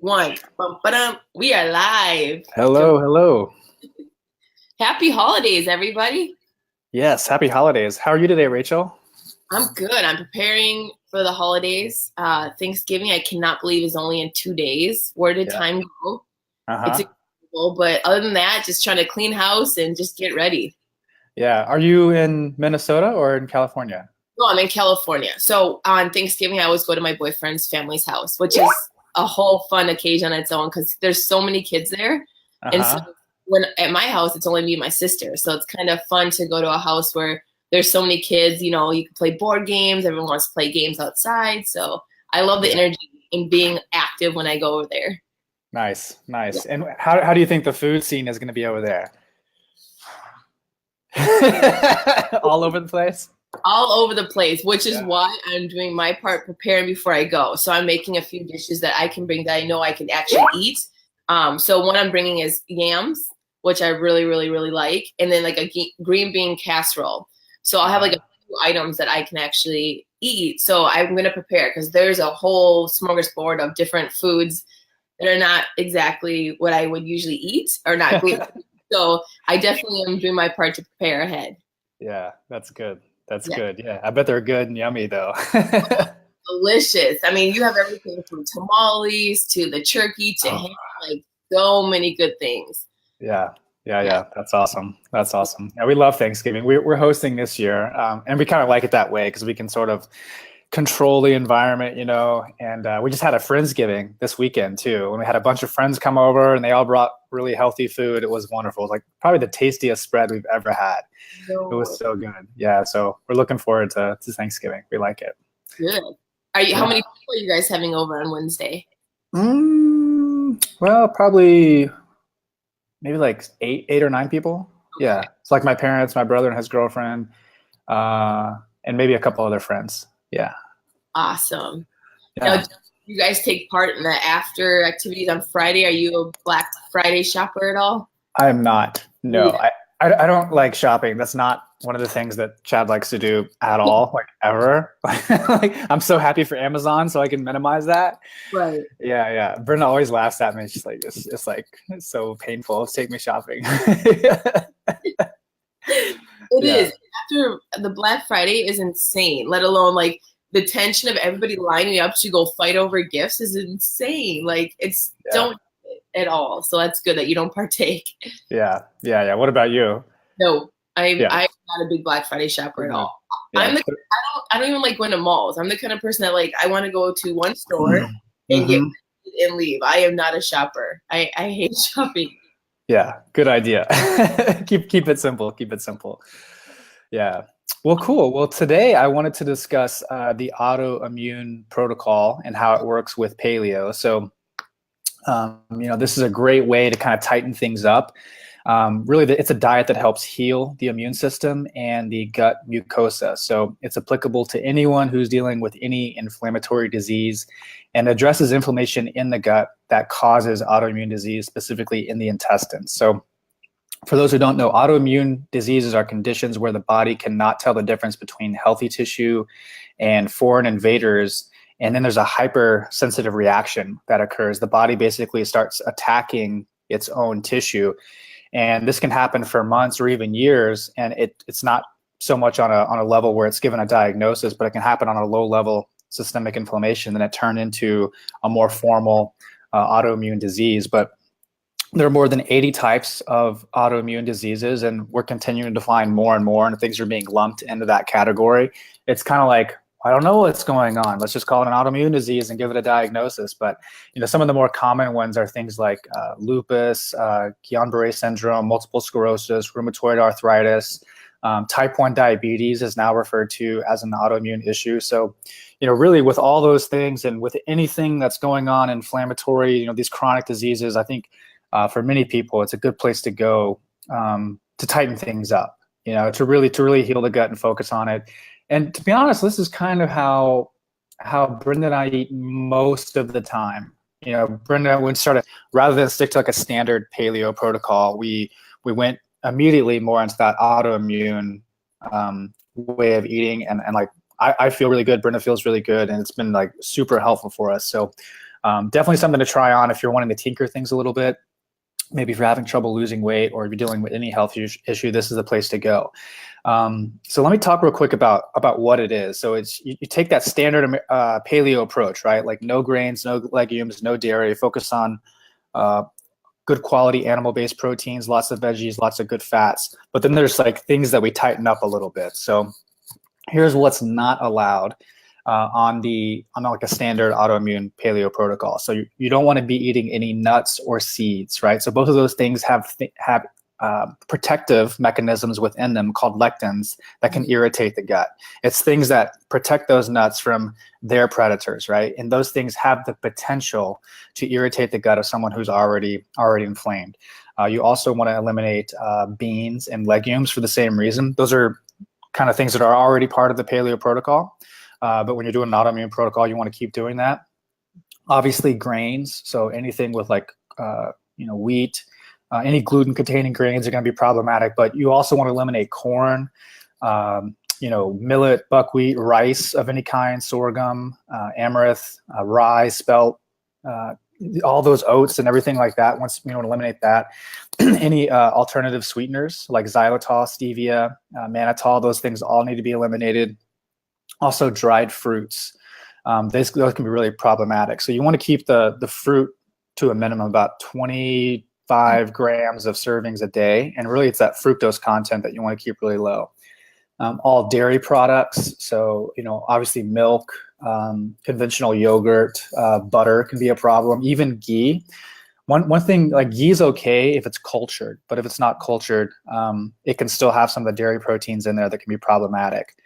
One. Bum-ba-dum. We are live. Hello, hello. Happy holidays, everybody. Yes, happy holidays. How are you today, Rachel? I'm good. I'm preparing for the holidays. Thanksgiving, I cannot believe, is only in 2 days. Where did Yeah. time go? It's Uh-huh. incredible, but other than that, just trying to clean house and just get ready. Yeah. Are you in Minnesota or in California? No, I'm in California. So on Thanksgiving, I always go to my boyfriend's family's house, which is a whole fun occasion on its own because there's so many kids there. And so Uh-huh. when at my house, it's only me and my sister. So it's kind of fun to go to a house where there's so many kids. You can play board games. Everyone wants to play games outside. So I love the Yeah. energy and being active when I go over there. Nice, Yeah. nice. And how do you think the food scene is going to be over there? All over the place? All over the place, which is Yeah. why I'm doing my part preparing before I go. So I'm making a few dishes that I can bring that I know I can actually eat. So one I'm bringing is yams, which I really, really, really like, and then like a green bean casserole. So I'll have like a Uh-huh. few items that I can actually eat. So I'm going to prepare because there's a whole smorgasbord of different foods that are not exactly what I would usually eat or not gluten. So I definitely am doing my part to prepare ahead. Yeah, that's good. That's Yeah. good. Yeah. I bet they're good and yummy though. Delicious. I mean, you have everything from tamales to the turkey to ham, Oh, like so many good things. yeah. Yeah, Yeah. yeah. That's awesome. That's awesome. Yeah, we love Thanksgiving. We're hosting this year, and we kind of like it that way because we can sort of control the environment, And we just had a Friendsgiving this weekend too, and we had a bunch of friends come over, and they all brought really healthy food. It was wonderful. It was like probably the tastiest spread we've ever had. It was So so good. Yeah, so we're looking forward to Thanksgiving. We like it. good. Are you? How Yeah. many people are you guys having over on Wednesday? Well, probably maybe like eight or nine people. Okay. Yeah, it's like my parents, my brother and his girlfriend, and maybe a couple other friends. Yeah, Awesome. Now, yeah. do you guys take part in the after activities on Friday? Are you a Black Friday shopper at all? I am not. No, Yeah. I don't like shopping. That's not one of the things that Chad likes to do at all, like ever. Like I'm so happy for Amazon, so I can minimize that. Right. Yeah, yeah. Brenda always laughs at me. She's like, it's like it's so painful. Take me shopping. It Yeah, is. After the Black Friday is insane, let alone like the tension of everybody lining up to go fight over gifts is insane. Like it's yeah, don't at all. So that's good that you don't partake. yeah, yeah, yeah. What about you? No, Yeah, I'm not a big Black Friday shopper at yeah, all. yeah. I don't even like going to malls. I'm the kind of person that like I want to go to one store and get Hmm. and leave. I am not a shopper. I hate shopping. Yeah, good idea. Keep it simple. Keep it simple. Yeah. Well, cool. Well, today I wanted to discuss the autoimmune protocol and how it works with paleo. So, this is a great way to kind of tighten things up. Really, it's a diet that helps heal the immune system and the gut mucosa. So it's applicable to anyone who's dealing with any inflammatory disease and addresses inflammation in the gut that causes autoimmune disease, specifically in the intestines. So for those who don't know, autoimmune diseases are conditions where the body cannot tell the difference between healthy tissue and foreign invaders. And then there's a hypersensitive reaction that occurs. The body basically starts attacking its own tissue. And this can happen for months or even years. And it's not so much on a level where it's given a diagnosis, but it can happen on a low level systemic inflammation. Then it turn into a more formal autoimmune disease. But there are more than 80 types of autoimmune diseases, and we're continuing to find more and more, and things are being lumped into that category. It's kind of like, I don't know what's going on. Let's just call it an autoimmune disease and give it a diagnosis. But some of the more common ones are things like lupus, Guillain-Barré syndrome, multiple sclerosis, rheumatoid arthritis. Type 1 diabetes is now referred to as an autoimmune issue. So, really with all those things and with anything that's going on inflammatory, these chronic diseases, I think for many people, it's a good place to go to tighten things up. To really heal the gut and focus on it. And to be honest, this is kind of how Brenda and I eat most of the time. Brenda would sort of, rather than stick to like a standard paleo protocol, we went immediately more into that autoimmune way of eating, and like I feel really good. Brenda feels really good, and it's been like super helpful for us. So Definitely something to try on if you're wanting to tinker things a little bit. Maybe if you're having trouble losing weight or if you're dealing with any health issue, this is the place to go. So let me talk real quick about what it is. So it's you take that standard paleo approach, right? Like no grains, no legumes, no dairy. Focus on good quality animal-based proteins, lots of veggies, lots of good fats. But then there's like things that we tighten up a little bit. So here's what's not allowed on like a standard autoimmune paleo protocol. So you don't want to be eating any nuts or seeds, right? So both of those things have protective mechanisms within them called lectins that can irritate the gut. It's things that protect those nuts from their predators, right? And those things have the potential to irritate the gut of someone who's already inflamed. You also want to eliminate beans and legumes for the same reason. Those are kind of things that are already part of the paleo protocol. But when you're doing an autoimmune protocol, you want to keep doing that. Obviously, grains. So anything with like, wheat, any gluten-containing grains are going to be problematic. But you also want to eliminate corn, millet, buckwheat, rice of any kind, sorghum, amaranth, rye, spelt, all those oats and everything like that. Once you want to eliminate that, any alternative sweeteners like xylitol, stevia, mannitol, those things all need to be eliminated. Also dried fruits. Those can be really problematic. So you want to keep the fruit to a minimum, about 25 grams of servings a day. And really it's that fructose content that you want to keep really low. All dairy products. So, obviously milk, conventional yogurt, butter can be a problem, even ghee. One thing, like ghee is okay if it's cultured, but if it's not cultured, it can still have some of the dairy proteins in there that can be problematic.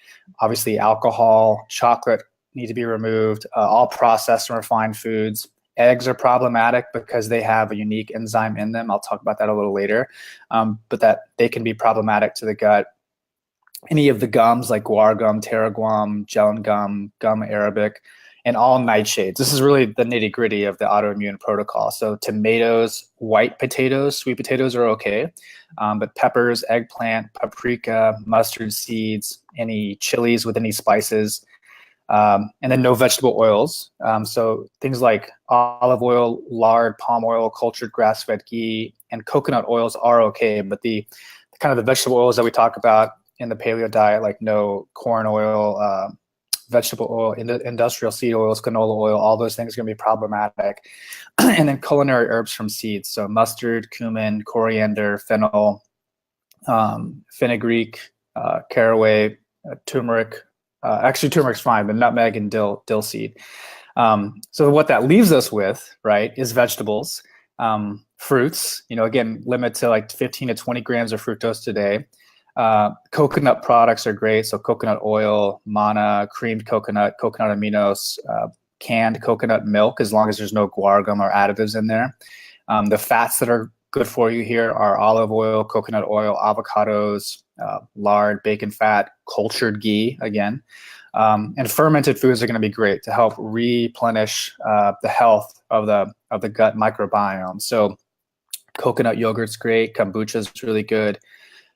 Obviously, alcohol, chocolate need to be removed. All processed and refined foods. Eggs are problematic because they have a unique enzyme in them. I'll talk about that a little later, but that they can be problematic to the gut. Any of the gums like guar gum, pteroguam, gellan gum, gum arabic, and all nightshades. This is really the nitty gritty of the autoimmune protocol. So tomatoes, white potatoes, sweet potatoes are okay. But peppers, eggplant, paprika, mustard seeds, any chilies with any spices, and then no vegetable oils. So things like olive oil, lard, palm oil, cultured grass-fed ghee, and coconut oils are okay. But the kind of the vegetable oils that we talk about in the paleo diet, like no corn oil, vegetable oil, industrial seed oils, canola oil, all those things are going to be problematic. And then culinary herbs from seeds. So mustard, cumin, coriander, fennel, fenugreek, caraway, turmeric. Actually, turmeric's fine, but nutmeg and dill seed. So what that leaves us with, right, is vegetables, fruits. Again, limit to like 15 to 20 grams of fructose today. Coconut products are great. So coconut oil, manna, creamed coconut, coconut aminos, canned coconut milk, as long as there's no guar gum or additives in there. The fats that are good for you here are olive oil, coconut oil, avocados, lard, bacon fat, cultured ghee again. And fermented foods are going to be great to help replenish the health of the gut microbiome. So coconut yogurt's great. Kombucha is really good.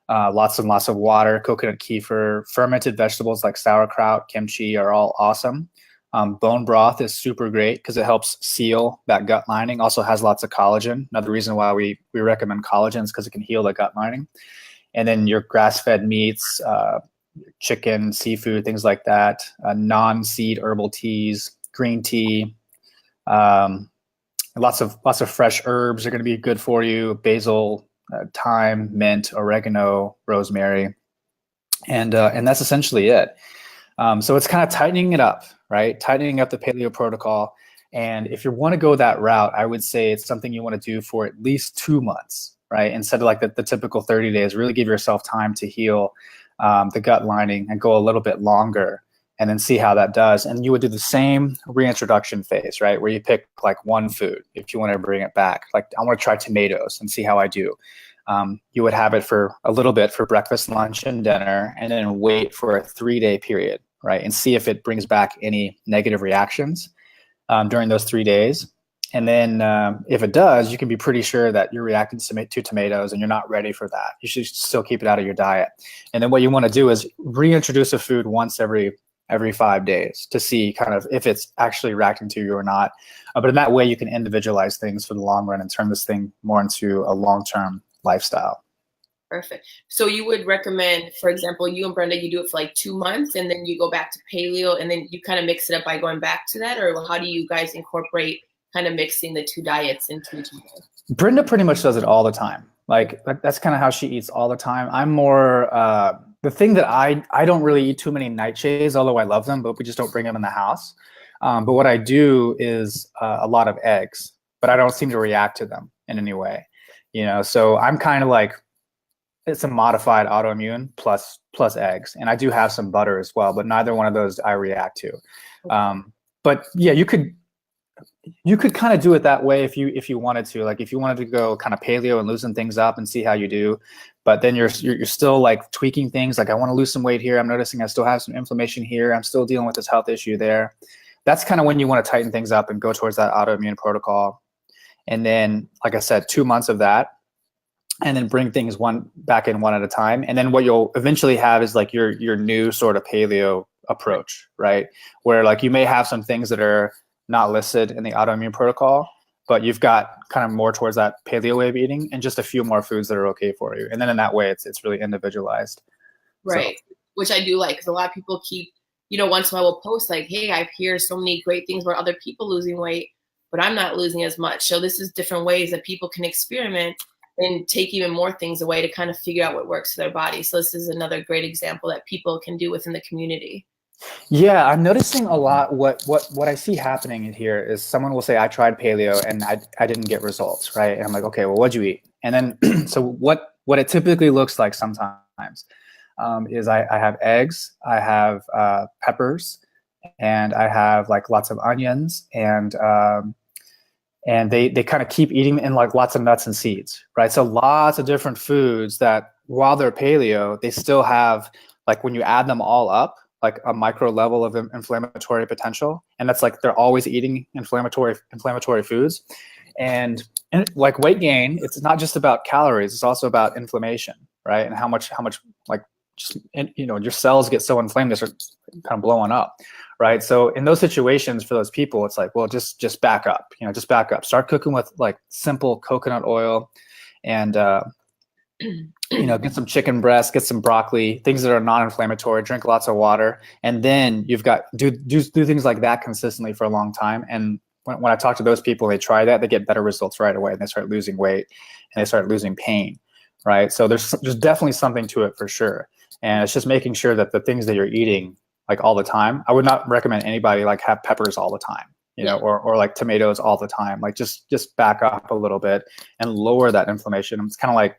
Lots and lots of water, coconut kefir, fermented vegetables like sauerkraut, kimchi are all awesome. Bone broth is super great because it helps seal that gut lining. Also has lots of collagen. Another reason why we recommend collagen is because it can heal the gut lining. And then your grass-fed meats, chicken, seafood, things like that. Non-seed herbal teas, green tea. Lots of fresh herbs are going to be good for you. Basil, thyme, mint, oregano, rosemary, and that's essentially it. So it's kind of tightening it up, right? Tightening up the paleo protocol. And if you want to go that route, I would say it's something you want to do for at least 2 months, right? Instead of like the typical 30 days, really give yourself time to heal the gut lining and go a little bit longer and then see how that does. And you would do the same reintroduction phase, right? Where you pick like one food if you want to bring it back. Like I want to try tomatoes and see how I do. You would have it for a little bit for breakfast, lunch, and dinner, and then wait for a 3-day period, right? And see if it brings back any negative reactions during those 3 days. And then if it does, you can be pretty sure that you're reacting to tomatoes and you're not ready for that. You should still keep it out of your diet. And then what you want to do is reintroduce a food once every every 5 days to see kind of if it's actually reacting to you or not. But in that way, you can individualize things for the long run and turn this thing more into a long-term lifestyle. Perfect. So you would recommend, for example, you and Brenda, you do it for like 2 months and then you go back to paleo and then you kind of mix it up by going back to that? Or how do you guys incorporate kind of mixing the two diets into each other? Brenda pretty much does it all the time. Like that's kind of how she eats all the time. I'm more, the thing that I don't really eat too many nightshades, although I love them, but we just don't bring them in the house. But what I do is a lot of eggs, but I don't seem to react to them in any way, you know? So I'm kind of like, it's a modified autoimmune plus eggs. And I do have some butter as well, but neither one of those I react to. But yeah, you could kind of do it that way if you wanted to. Like if you wanted to go kind of paleo and loosen things up and see how you do, but then you're still like tweaking things. Like I want to lose some weight here. I'm noticing I still have some inflammation here. I'm still dealing with this health issue there. That's kind of when you want to tighten things up and go towards that autoimmune protocol. And then, like I said, 2 months of that, and then bring things back in one at a time. And then what you'll eventually have is like your new sort of paleo approach, right? Where like you may have some things that are not listed in the autoimmune protocol, but you've got kind of more towards that paleo way of eating and just a few more foods that are okay for you. And then in that way, it's really individualized. Right. So, which I do like, because a lot of people keep, you know, once in a while will post like, hey, I hear so many great things about other people losing weight, but I'm not losing as much. So this is different ways that people can experiment and take even more things away to kind of figure out what works for their body. So this is another great example that people can do within the community. Yeah, I'm noticing a lot. What I see happening in here is someone will say, I tried paleo and I didn't get results, right? And I'm like, okay, well, what'd you eat? And then, so what it typically looks like sometimes is I have eggs, I have peppers, and I have like lots of onions, and they kind of keep eating in like lots of nuts and seeds, right? So lots of different foods that while they're paleo, they still have, like when you add them all up, like a micro level of inflammatory potential. And that's like, they're always eating inflammatory foods. And like weight gain, it's not just about calories, it's also about inflammation, right? And how much like, just, you know, your cells get so inflamed, they start kind of blowing up, right? So in those situations for those people, it's like, well, just back up, you know, just back up. Start cooking with like simple coconut oil and, you know, get some chicken breast, get some broccoli, things that are non-inflammatory, drink lots of water. And then you've got, do things like that consistently for a long time. And when I talk to those people, they try that, they get better results right away and they start losing weight and they start losing pain, right? So there's definitely something to it for sure. And it's just making sure that the things that you're eating like all the time, I would not recommend anybody like have peppers all the time, you know, or like tomatoes all the time. Like just back up a little bit and lower that inflammation. It's kind of like,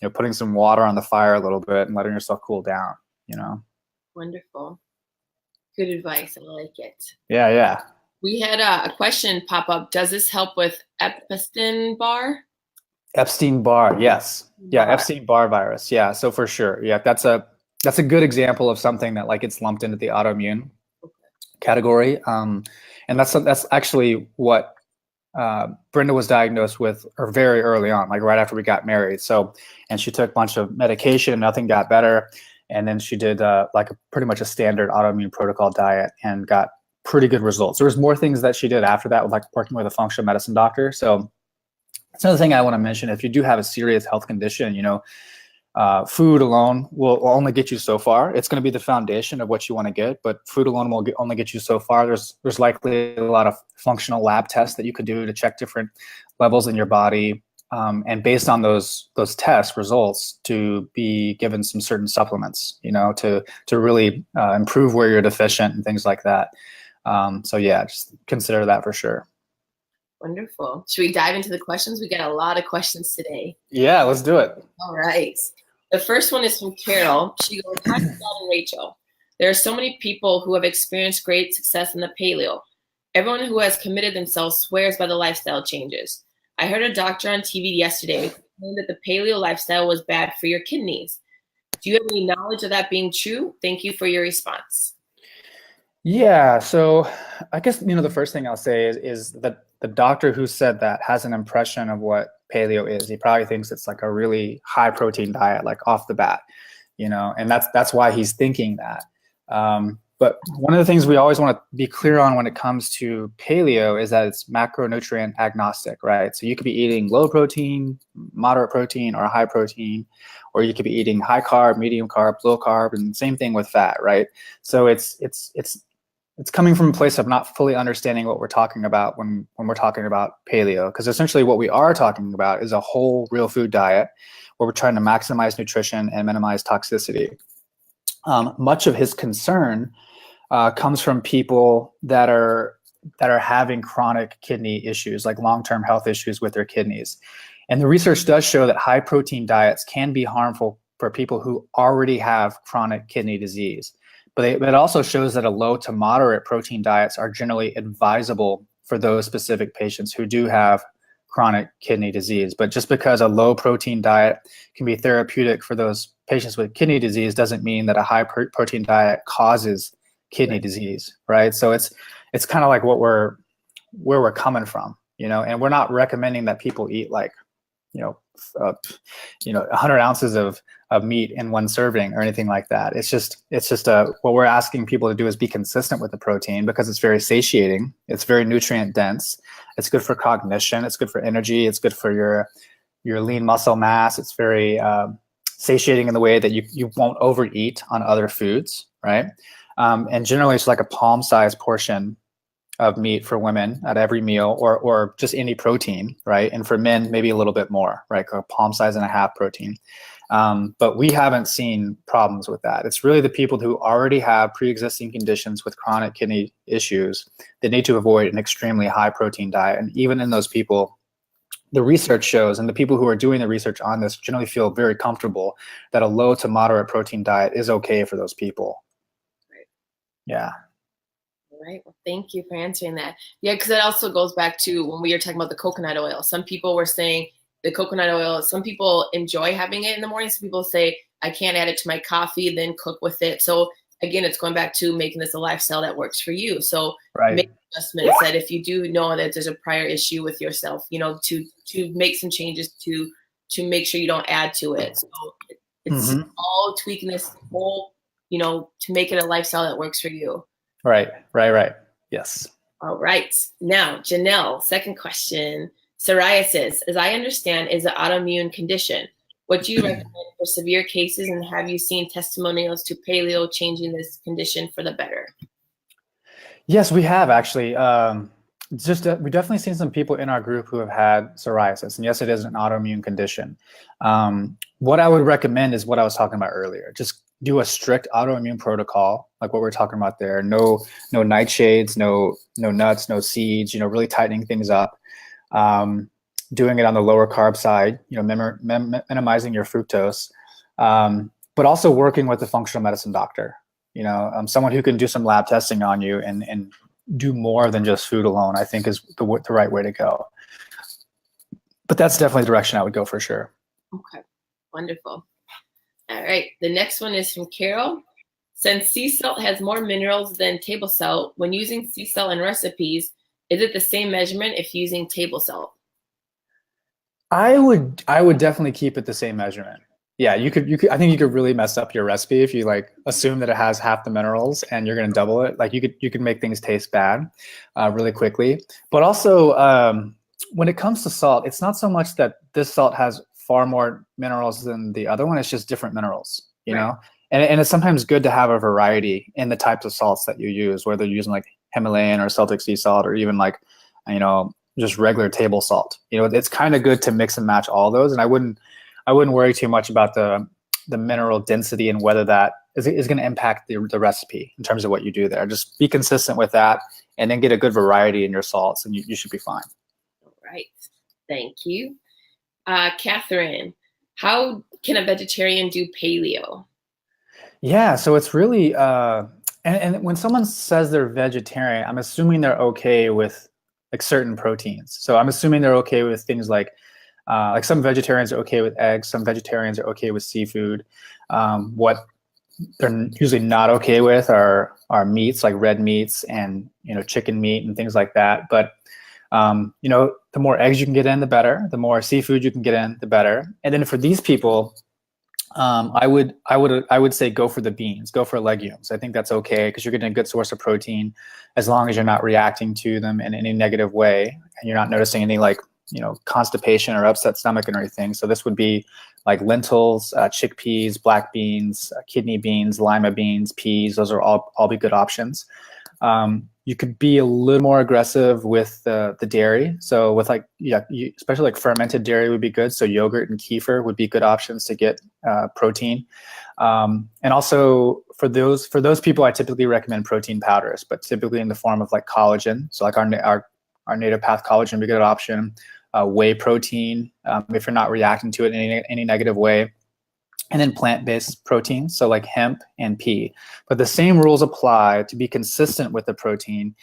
you know, putting some water on the fire a little bit and letting yourself cool down, you know. Wonderful. Good advice. I like it. Yeah, yeah. We had a question pop up. Does this help with Epstein-Barr? Epstein-Barr, yes. Yeah, Epstein-Barr virus. Yeah, so for sure. Yeah, that's a good example of something that like gets lumped into the autoimmune category. And that's actually what Brenda was diagnosed with or very early on, like right after we got married. So, and she took a bunch of medication and nothing got better. And then she did like pretty much a standard autoimmune protocol diet and got pretty good results. There was more things that she did after that, with like working with a functional medicine doctor. So that's another thing I want to mention. If you do have a serious health condition, you know, food alone will only get you so far. It's going to be the foundation of what you want to get, but food alone will only get you so far. There's likely a lot of functional lab tests that you could do to check different levels in your body, and based on those test results, to be given some certain supplements, you know, to really improve where you're deficient and things like that. So yeah, just consider that for sure. Wonderful. Should we dive into the questions? We got a lot of questions today. Yeah, let's do it. All right. The first one is from Carol. She goes, hi, Scott and Rachel. There are so many people who have experienced great success in the paleo. Everyone who has committed themselves swears by the lifestyle changes. I heard a doctor on TV yesterday claim that the paleo lifestyle was bad for your kidneys. Do you have any knowledge of that being true? Thank you for your response. Yeah, so I guess, you know, the first thing I'll say is that the doctor who said that has an impression of what paleo is. He probably thinks it's like a really high protein diet, like off the bat, you know, and that's why he's thinking that. But one of the things we always want to be clear on when it comes to paleo is that it's macronutrient agnostic, right? So you could be eating low protein, moderate protein, or high protein, or you could be eating high carb, medium carb, low carb, and same thing with fat, right? So it's coming from a place of not fully understanding what we're talking about when we're talking about paleo, because essentially what we are talking about is a whole real food diet where we're trying to maximize nutrition and minimize toxicity. Much of his concern comes from people that are having chronic kidney issues, like long-term health issues with their kidneys. And the research does show that high protein diets can be harmful for people who already have chronic kidney disease. But it also shows that a low to moderate protein diets are generally advisable for those specific patients who do have chronic kidney disease. But just because a low protein diet can be therapeutic for those patients with kidney disease doesn't mean that a high protein diet causes kidney disease, right? So it's kind of like where we're coming from, and we're not recommending that people eat like 100 ounces of meat in one serving or anything like that. It's just what we're asking people to do is be consistent with the protein, because it's very satiating, it's very nutrient dense, it's good for cognition, it's good for energy, it's good for your lean muscle mass, it's very satiating in the way that you won't overeat on other foods, right? And generally it's like a palm-sized portion of meat for women at every meal, or just any protein, right? And for men, maybe a little bit more, right? A palm size and a half protein. But we haven't seen problems with that. It's really the people who already have pre-existing conditions with chronic kidney issues that need to avoid an extremely high protein diet. And even in those people, the research shows, and the people who are doing the research on this generally feel very comfortable that a low to moderate protein diet is okay for those people. Right. Yeah. All right. Well, thank you for answering that. Yeah, because it also goes back to when we were talking about the coconut oil. Some people were saying the coconut oil, some people enjoy having it in the morning. Some people say, I can't add it to my coffee, then cook with it. So again, it's going back to making this a lifestyle that works for you. So make adjustments that if you do know that there's a prior issue with yourself, to make some changes to make sure you don't add to it. So it's all tweaking this whole, to make it a lifestyle that works for you. Right. Yes. All right. Now, Janelle, second question. Psoriasis, as I understand, is an autoimmune condition. What do you recommend for severe cases, and have you seen testimonials to paleo changing this condition for the better? Yes, we have actually. We've definitely seen some people in our group who have had psoriasis, and yes, it is an autoimmune condition. What I would recommend is what I was talking about earlier. Just do a strict autoimmune protocol, like what we're talking about there. No nightshades, no nuts, no seeds. Really tightening things up. Doing it on the lower carb side. Minimizing your fructose, but also working with a functional medicine doctor. Someone who can do some lab testing on you and do more than just food alone, I think is the right way to go. But that's definitely the direction I would go for sure. Okay, wonderful. All right, the next one is from Carol. Since sea salt has more minerals than table salt, when using sea salt in recipes, is it the same measurement if using table salt? I would definitely keep it the same measurement. Yeah, you could. I think you could really mess up your recipe if you assume that it has half the minerals and you're going to double it. You could make things taste bad really quickly. But also, when it comes to salt, it's not so much that this salt has far more minerals than the other one. It's just different minerals, you know. And it's sometimes good to have a variety in the types of salts that you use, whether you're using Himalayan or Celtic sea salt, or even just regular table salt. It's kind of good to mix and match all those. And I wouldn't worry too much about the mineral density and whether that is going to impact the recipe in terms of what you do there. Just be consistent with that, and then get a good variety in your salts, and you should be fine. All right. Thank you. Catherine, how can a vegetarian do paleo? Yeah, so it's really, and when someone says they're vegetarian, I'm assuming they're okay with certain proteins. So I'm assuming they're okay with things like some vegetarians are okay with eggs, some vegetarians are okay with seafood. What they're usually not okay with are meats, like red meats and chicken meat and things like that. But the more eggs you can get in, the better. The more seafood you can get in, the better. And then for these people, I would say go for the beans, go for legumes. I think that's okay because you're getting a good source of protein as long as you're not reacting to them in any negative way and you're not noticing any like, constipation or upset stomach and everything. So this would be like lentils, chickpeas, black beans, kidney beans, lima beans, peas. Those are all be good options. You could be a little more aggressive with the dairy. So with like, especially like fermented dairy would be good. So yogurt and kefir would be good options to get protein. And also for those people, I typically recommend protein powders, but typically in the form of like collagen. So like our native path collagen would be a good option. Whey protein, if you're not reacting to it in any negative way. And then plant-based proteins, so like hemp and pea. But the same rules apply to be consistent with the protein.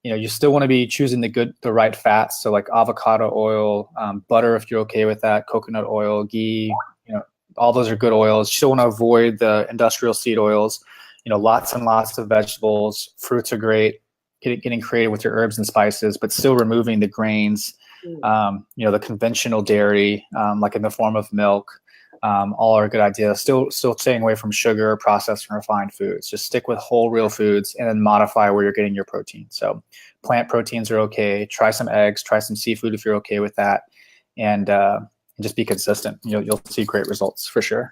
You still want to be choosing the right fats, so like avocado oil, butter if you're okay with that, coconut oil, ghee, all those are good oils. You still want to avoid the industrial seed oils. Lots and lots of vegetables. Fruits are great. Getting creative with your herbs and spices, but still removing the grains, the conventional dairy, like in the form of milk. All are a good idea. Still staying away from sugar, processed and refined foods. Just stick with whole, real foods and then modify where you're getting your protein. So plant proteins are okay. Try some eggs, try some seafood if you're okay with that. And just be consistent. You'll see great results for sure.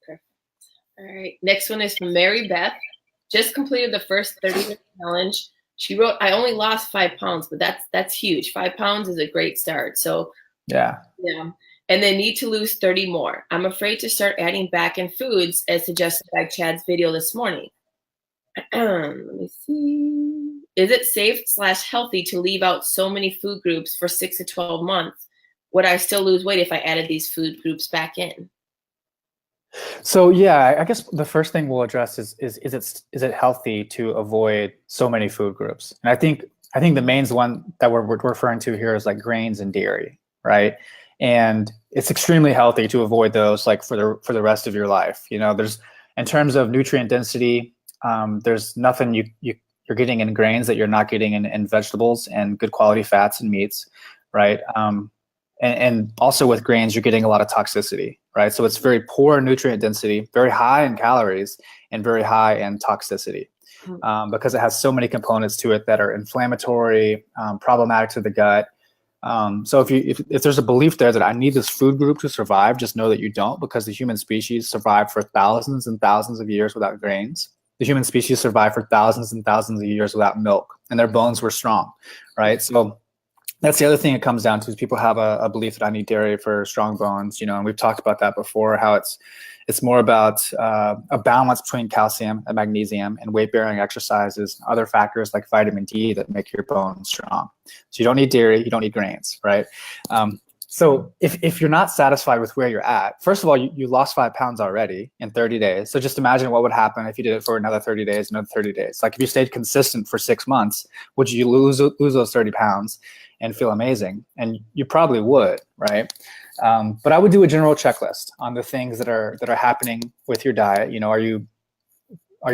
Perfect. All right. Next one is from Mary Beth. Just completed the first 30-day challenge. She wrote, I only lost 5 pounds, but that's huge. 5 pounds is a great start. So yeah. And they need to lose 30 more. I'm afraid to start adding back in foods as suggested by Chad's video this morning. Let me see. Is it safe/healthy to leave out so many food groups for 6 to 12 months? Would I still lose weight if I added these food groups back in? So yeah, I guess the first thing we'll address is it healthy to avoid so many food groups? And I think the main one that we're referring to here is like grains and dairy, right? And it's extremely healthy to avoid those like for the rest of your life. There's, in terms of nutrient density, there's nothing you're getting in grains that you're not getting in vegetables and good quality fats and meats, right? And also with grains, you're getting a lot of toxicity, right? So it's very poor nutrient density, very high in calories, and very high in toxicity because it has so many components to it that are inflammatory, problematic to the gut. So if there's a belief there that I need this food group to survive, just know that you don't, because the human species survived for thousands and thousands of years without grains. The human species survived for thousands and thousands of years without milk, and their bones were strong, right? So that's the other thing it comes down to is people have a belief that I need dairy for strong bones, and we've talked about that before, how it's more about a balance between calcium and magnesium and weight-bearing exercises, and other factors like vitamin D that make your bones strong. So you don't need dairy, you don't need grains, right? So if you're not satisfied with where you're at, first of all, you lost 5 pounds already in 30 days. So just imagine what would happen if you did it for another 30 days, another 30 days. Like if you stayed consistent for 6 months, would you lose those 30 pounds and feel amazing? And you probably would, right? But I would do a general checklist on the things that are happening with your diet. Are you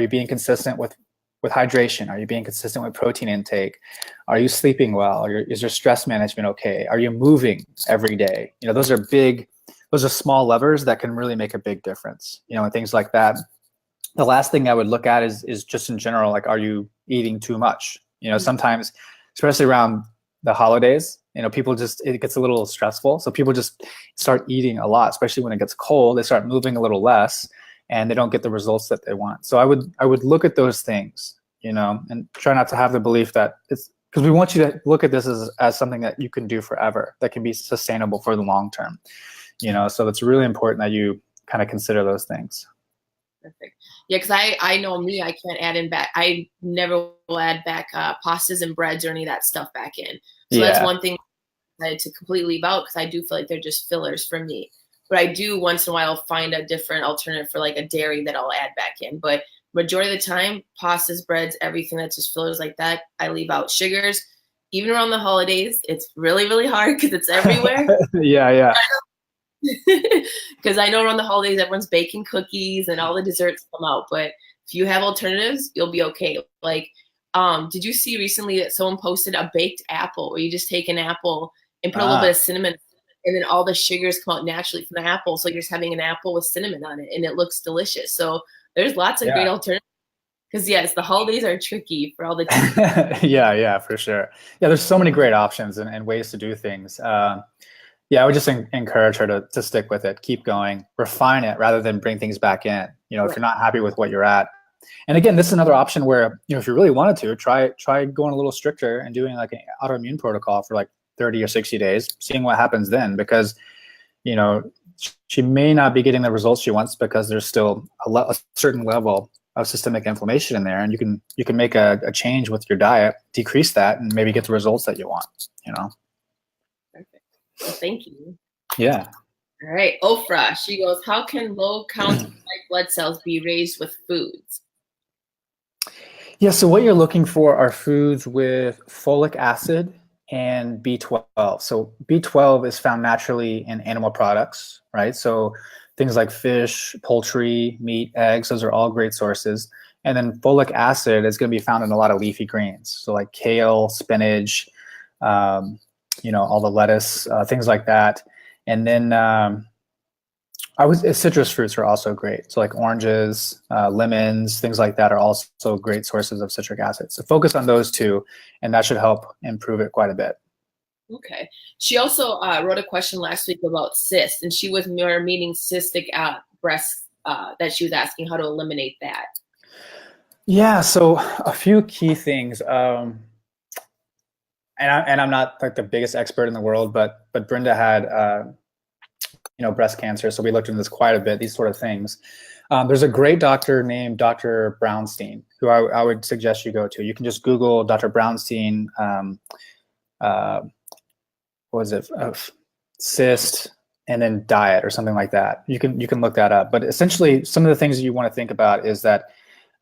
being consistent with hydration? Are you being consistent with protein intake? Are you sleeping well? Is your stress management okay? Are you moving every day? Those are small levers that can really make a big difference, and things like that. The last thing I would look at is just in general, like, are you eating too much? Sometimes, especially around the holidays, it gets a little stressful. So people just start eating a lot, especially when it gets cold. They start moving a little less and they don't get the results that they want. So I would look at those things, and try not to have the belief that it's, because we want you to look at this as something that you can do forever, that can be sustainable for the long term, so it's really important that you kind of consider those things. Perfect. Yeah, because I know me, I can't add in back. I never will add back pastas and breads or any of that stuff back in. So that's one thing I decided to completely leave out, because I do feel like they're just fillers for me. But I do once in a while find a different alternative for like a dairy that I'll add back in. But majority of the time, pastas, breads, everything that's just fillers like that, I leave out. Sugars, even around the holidays, it's really, really hard because it's everywhere. Yeah. Because I know around the holidays, everyone's baking cookies and all the desserts come out. But if you have alternatives, you'll be okay. Like, did you see recently that someone posted a baked apple where you just take an apple and put a little bit of cinnamon and then all the sugars come out naturally from the apple. So you're just having an apple with cinnamon on it, and it looks delicious. So there's lots of great alternatives. Because yes, the holidays are tricky for all the yeah, for sure. Yeah, there's so many great options and ways to do things. Yeah, I would just encourage her to stick with it, keep going, refine it rather than bring things back in. You know, if you're not happy with what you're at. And again, this is another option where, you know, if you really wanted to, try going a little stricter and doing like an autoimmune protocol for like 30 or 60 days, seeing what happens then, because, you know, she may not be getting the results she wants because there's still a certain level of systemic inflammation in there, and you can make a change with your diet, decrease that, and maybe get the results that you want, you know. Perfect. Well, thank you. Yeah. All right, Ofra, she goes, how can low count white blood cells be raised with foods? Yeah, so what you're looking for are foods with folic acid and B12. So B12 is found naturally in animal products, right? So things like fish, poultry, meat, eggs, those are all great sources. And then folic acid is going to be found in a lot of leafy greens. So like kale, spinach, you know, all the lettuce, things like that. And then citrus fruits are also great. So like oranges, lemons, things like that are also great sources of citric acid. So focus on those two, and that should help improve it quite a bit. Okay. She also wrote a question last week about cysts, and she was more meaning cystic breast that she was asking how to eliminate that. Yeah, so a few key things. And I'm not like the biggest expert in the world, but Brenda had you know, breast cancer, so we looked into this quite a bit. These sort of things. There's a great doctor named Dr. Brownstein who I would suggest you go to. You can just Google Dr. Brownstein. What was it? Cyst and then diet or something like that. You can look that up. But essentially, some of the things that you want to think about is that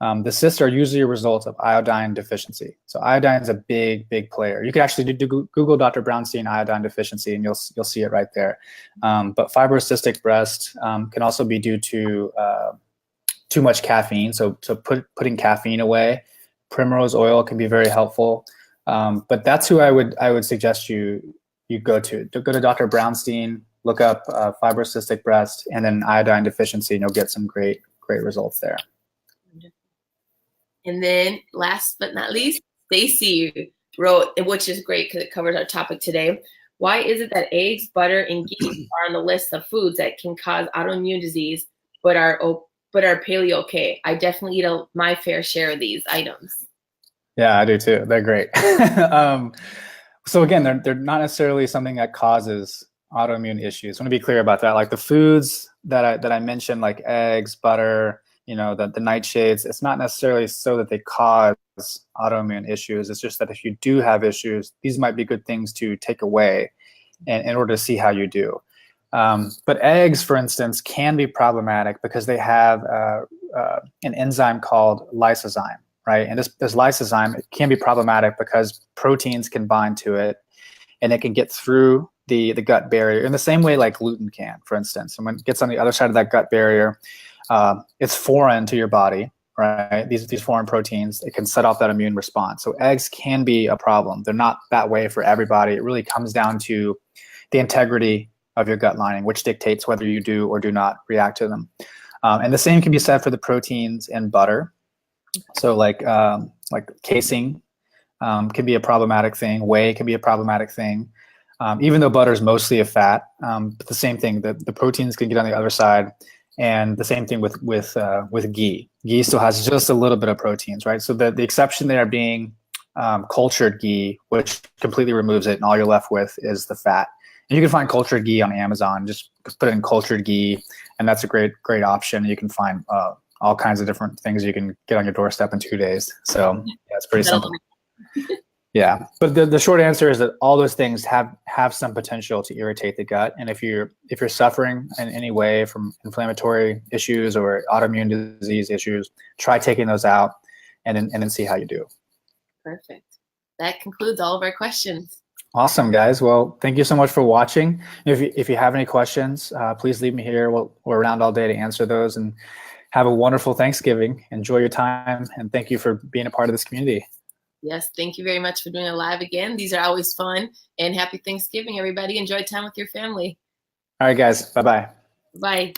the cysts are usually a result of iodine deficiency. So iodine is a big player. You can actually Google Dr. Brownstein iodine deficiency, and you'll see it right there. But fibrocystic breast can also be due to too much caffeine. So putting caffeine away. Primrose oil can be very helpful. But that's who I would suggest you go to. Go to Dr. Brownstein, look up fibrocystic breast, and then iodine deficiency, and you'll get some great results there. And then last but not least, Stacy wrote, which is great because it covers our topic today. Why is it that eggs, butter, and ghee are on the list of foods that can cause autoimmune disease, but are paleo okay? I definitely eat my fair share of these items. Yeah, I do too. They're great. So again, they're not necessarily something that causes autoimmune issues. I want to be clear about that. Like the foods that I mentioned, like eggs, butter, you know, the nightshades, it's not necessarily so that they cause autoimmune issues. It's just that if you do have issues, these might be good things to take away in order to see how you do. But eggs, for instance, can be problematic because they have an enzyme called lysozyme. Right, and this lysozyme, it can be problematic because proteins can bind to it, and it can get through the gut barrier in the same way like gluten can, for instance. And when it gets on the other side of that gut barrier, it's foreign to your body, right? These foreign proteins, it can set off that immune response. So eggs can be a problem. They're not that way for everybody. It really comes down to the integrity of your gut lining, which dictates whether you do or do not react to them. And the same can be said for the proteins in butter. So like casein can be a problematic thing. Whey can be a problematic thing. Even though butter is mostly a fat, but the same thing, the proteins can get on the other side. And the same thing with ghee. Ghee still has just a little bit of proteins, right? So the exception there being cultured ghee, which completely removes it, and all you're left with is the fat. And you can find cultured ghee on Amazon. Just put in cultured ghee, and that's a great option. You can find all kinds of different things you can get on your doorstep in 2 days. So yeah, it's pretty simple. Yeah, but the short answer is that all those things have some potential to irritate the gut. And if you're suffering in any way from inflammatory issues or autoimmune disease issues, try taking those out and then see how you do. Perfect. That concludes all of our questions. Awesome, guys. Well, thank you so much for watching. If you have any questions, please leave me here. We're around all day to answer those. And have a wonderful Thanksgiving. Enjoy your time, and thank you for being a part of this community. Yes, thank you very much for doing a live again. These are always fun. And happy Thanksgiving, everybody. Enjoy time with your family. All right, guys. Bye-bye. Bye.